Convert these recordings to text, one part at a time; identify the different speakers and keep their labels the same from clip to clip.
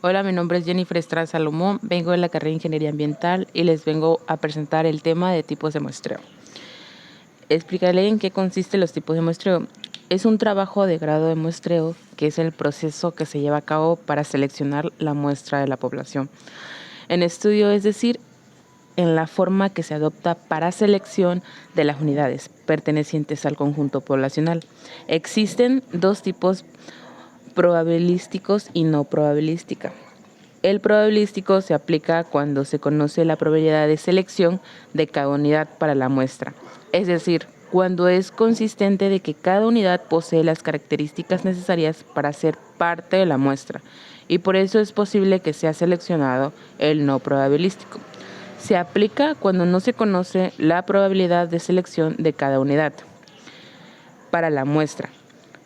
Speaker 1: Hola, mi nombre es Jennifer Estrada Salomón, vengo de la carrera de Ingeniería Ambiental y les vengo a presentar el tema de tipos de muestreo. Explicaré en qué consisten los tipos de muestreo. Es un trabajo de grado de muestreo, que es el proceso que se lleva a cabo para seleccionar la muestra de la población. En estudio, es decir, en la forma que se adopta para selección de las unidades pertenecientes al conjunto poblacional. Existen dos tipos: probabilísticos y no probabilística. El probabilístico se aplica cuando se conoce la probabilidad de selección de cada unidad para la muestra, es decir, cuando es consistente de que cada unidad posee las características necesarias para ser parte de la muestra, y por eso es posible que sea seleccionado el no probabilístico. Se aplica cuando no se conoce la probabilidad de selección de cada unidad para la muestra,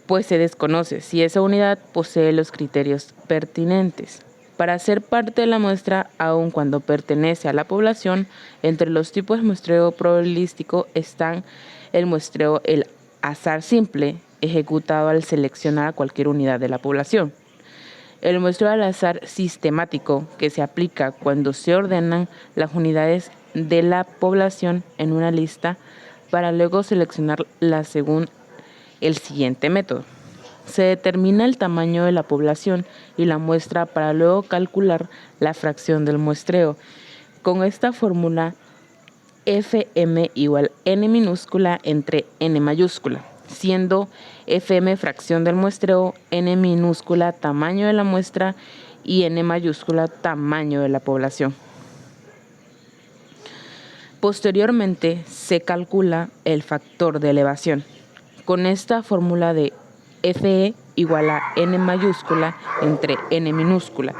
Speaker 1: pues se desconoce si esa unidad posee los criterios pertinentes para ser parte de la muestra, aun cuando pertenece a la población. Entre los tipos de muestreo probabilístico están el muestreo el azar simple, ejecutado al seleccionar cualquier unidad de la población. El muestreo al azar sistemático, que se aplica cuando se ordenan las unidades de la población en una lista para luego seleccionarlas según el siguiente método. Se determina el tamaño de la población y la muestra para luego calcular la fracción del muestreo. Con esta fórmula, Fm igual n minúscula entre n mayúscula, siendo Fm fracción del muestreo, n minúscula tamaño de la muestra y n mayúscula tamaño de la población. Posteriormente se calcula el factor de elevación. Con esta fórmula de Fe igual a n mayúscula entre n minúscula,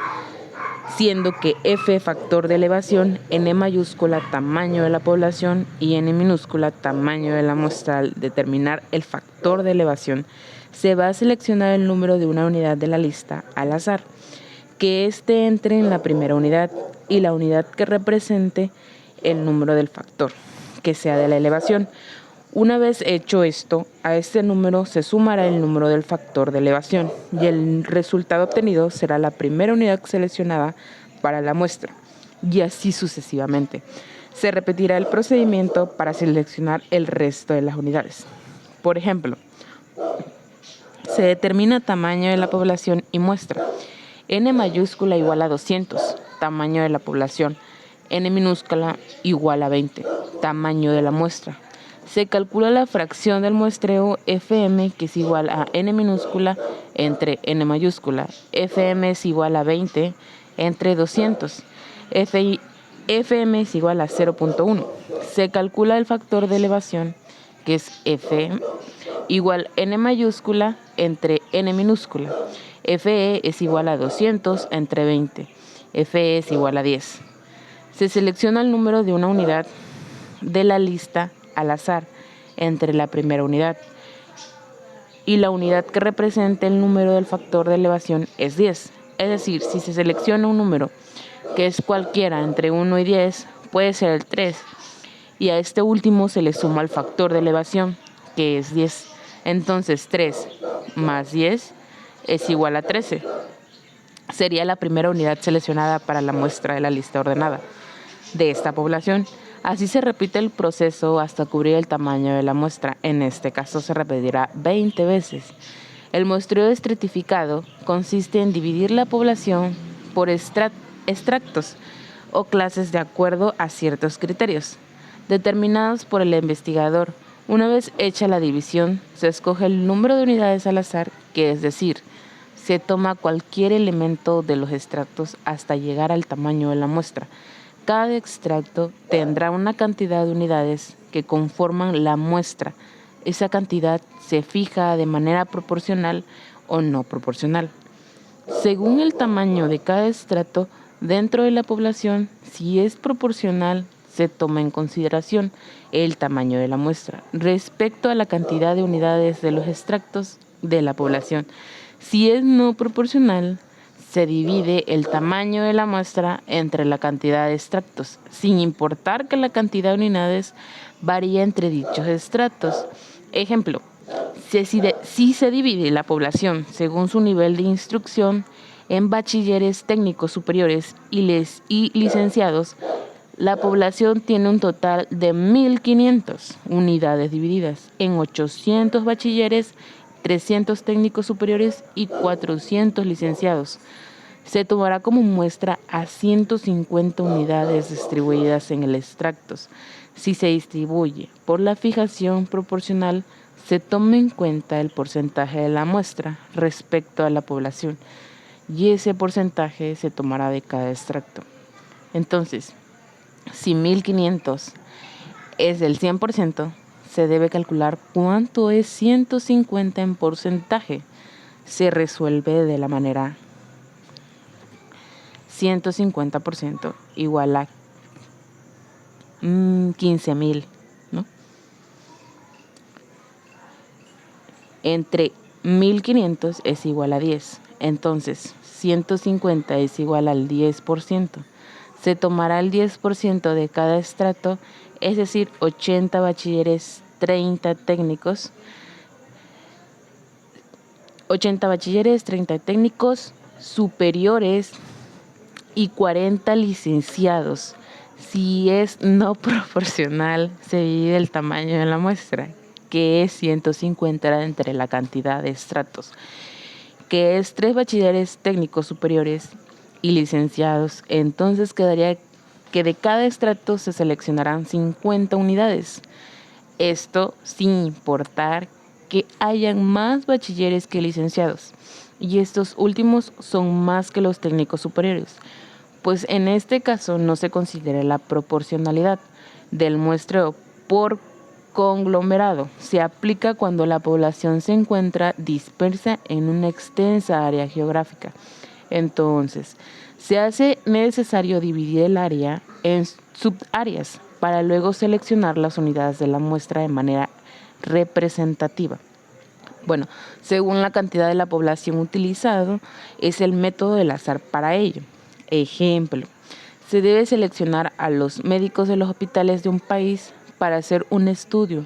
Speaker 1: siendo que F factor de elevación, n mayúscula tamaño de la población y n minúscula tamaño de la muestra. Al determinar el factor de elevación, se va a seleccionar el número de una unidad de la lista al azar, que éste entre en la primera unidad, y la unidad que represente el número del factor, que sea de la elevación. Una vez hecho esto, a este número se sumará el número del factor de elevación y el resultado obtenido será la primera unidad seleccionada para la muestra, y así sucesivamente. Se repetirá el procedimiento para seleccionar el resto de las unidades. Por ejemplo, se determina tamaño de la población y muestra. N mayúscula igual a 200, tamaño de la población. N minúscula igual a 20, tamaño de la muestra. Se calcula la fracción del muestreo Fm, que es igual a n minúscula entre n mayúscula. Fm es igual a 20 entre 200. Fm es igual a 0.1. Se calcula el factor de elevación, que es Fm, igual n mayúscula entre n minúscula. Fe es igual a 200 entre 20. Fe es igual a 10. Se selecciona el número de una unidad de la lista al azar entre la primera unidad, y la unidad que represente el número del factor de elevación es 10. Es decir, si se selecciona un número que es cualquiera entre 1 y 10, puede ser el 3, y a este último se le suma el factor de elevación, que es 10. Entonces 3 más 10 es igual a 13. Sería la primera unidad seleccionada para la muestra de la lista ordenada de esta población. Así se repite el proceso hasta cubrir el tamaño de la muestra. En este caso se repetirá 20 veces. El muestreo estratificado consiste en dividir la población por extractos o clases de acuerdo a ciertos criterios determinados por el investigador. Una vez hecha la división, se escoge el número de unidades al azar, que es decir, se toma cualquier elemento de los extractos hasta llegar al tamaño de la muestra. Cada extracto tendrá una cantidad de unidades que conforman la muestra. Esa cantidad se fija de manera proporcional o no proporcional, según el tamaño de cada extracto dentro de la población. Si es proporcional, se toma en consideración el tamaño de la muestra respecto a la cantidad de unidades de los extractos de la población. Si es no proporcional, se divide el tamaño de la muestra entre la cantidad de extractos, sin importar que la cantidad de unidades varíe entre dichos extractos. Ejemplo, si se divide la población según su nivel de instrucción, En bachilleres técnicos superiores y licenciados, la población tiene un total de 1.500 unidades divididas en 800 bachilleres, 300 técnicos superiores y 400 licenciados. Se tomará como muestra a 150 unidades distribuidas en el extractos. Si se distribuye por la fijación proporcional, se toma en cuenta el porcentaje de la muestra respecto a la población y ese porcentaje se tomará de cada extracto. Entonces, si 1.500 es del 100%, se debe calcular cuánto es 150 en porcentaje. Se resuelve de la manera 150% igual a 15.000, ¿no? Entre 1.500 es igual a 10. Entonces, 150 es igual al 10%. Se tomará el 10% de cada estrato, es decir, 80 bachilleres, 30 técnicos. 80 bachilleres, 30 técnicos superiores y 40 licenciados. Si es no proporcional, se divide el tamaño de la muestra, que es 150 entre la cantidad de estratos, que es 3 bachilleres técnicos superiores y licenciados. Entonces quedaría que de cada estrato se seleccionarán 50 unidades. Esto sin importar que hayan más bachilleres que licenciados. Y estos últimos son más que los técnicos superiores, pues en este caso no se considera la proporcionalidad del muestreo por conglomerado. Se aplica cuando la población se encuentra dispersa en una extensa área geográfica. Entonces, se hace necesario dividir el área en subáreas para luego seleccionar las unidades de la muestra de manera representativa. Bueno, según la cantidad de la población utilizado, es el método del azar para ello. Ejemplo, se debe seleccionar a los médicos de los hospitales de un país para hacer un estudio.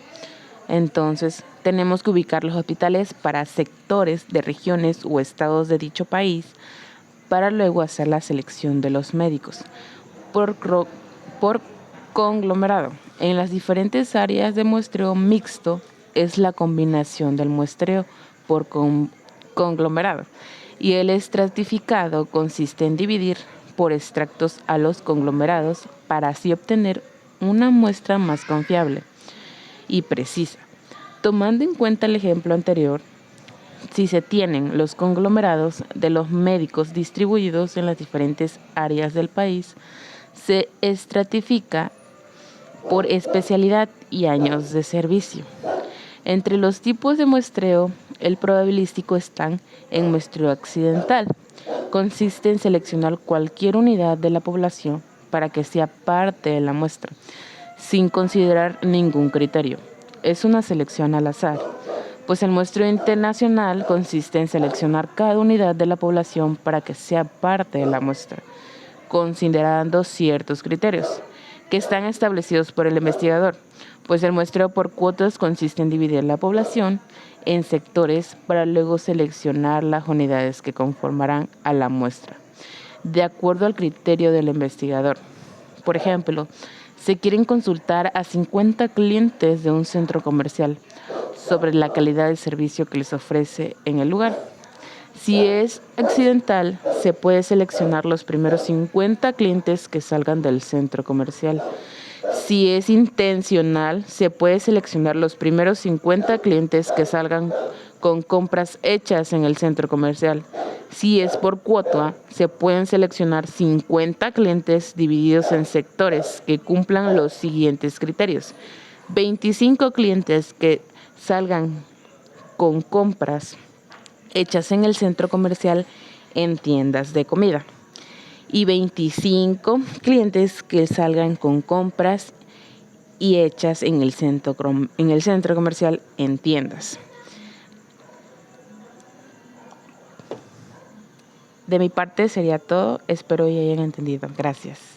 Speaker 1: Entonces, tenemos que ubicar los hospitales para sectores de regiones o estados de dicho país para luego hacer la selección de los médicos por conglomerado. En las diferentes áreas de muestreo mixto es la combinación del muestreo por conglomerado. Y el estratificado consiste en dividir por extractos a los conglomerados para así obtener una muestra más confiable y precisa. Tomando en cuenta el ejemplo anterior, si se tienen los conglomerados de los médicos distribuidos en las diferentes áreas del país, se estratifica por especialidad y años de servicio. Entre los tipos de muestreo, el probabilístico están en muestreo accidental. Consiste en seleccionar cualquier unidad de la población para que sea parte de la muestra, sin considerar ningún criterio. Es una selección al azar, pues el muestreo internacional consiste en seleccionar cada unidad de la población para que sea parte de la muestra, considerando ciertos criterios que están establecidos por el investigador, pues el muestreo por cuotas consiste en dividir la población en sectores para luego seleccionar las unidades que conformarán a la muestra, de acuerdo al criterio del investigador. Por ejemplo, se quieren consultar a 50 clientes de un centro comercial sobre la calidad del servicio que les ofrece en el lugar. Si es accidental, se puede seleccionar los primeros 50 clientes que salgan del centro comercial. Si es intencional, se puede seleccionar los primeros 50 clientes que salgan con compras hechas en el centro comercial. Si es por cuota, se pueden seleccionar 50 clientes divididos en sectores que cumplan los siguientes criterios. 25 clientes que salgan con compras hechas en el centro comercial en tiendas de comida y 25 clientes que salgan con compras y hechas en el centro comercial en tiendas. De mi parte sería todo, espero que hayan entendido. Gracias.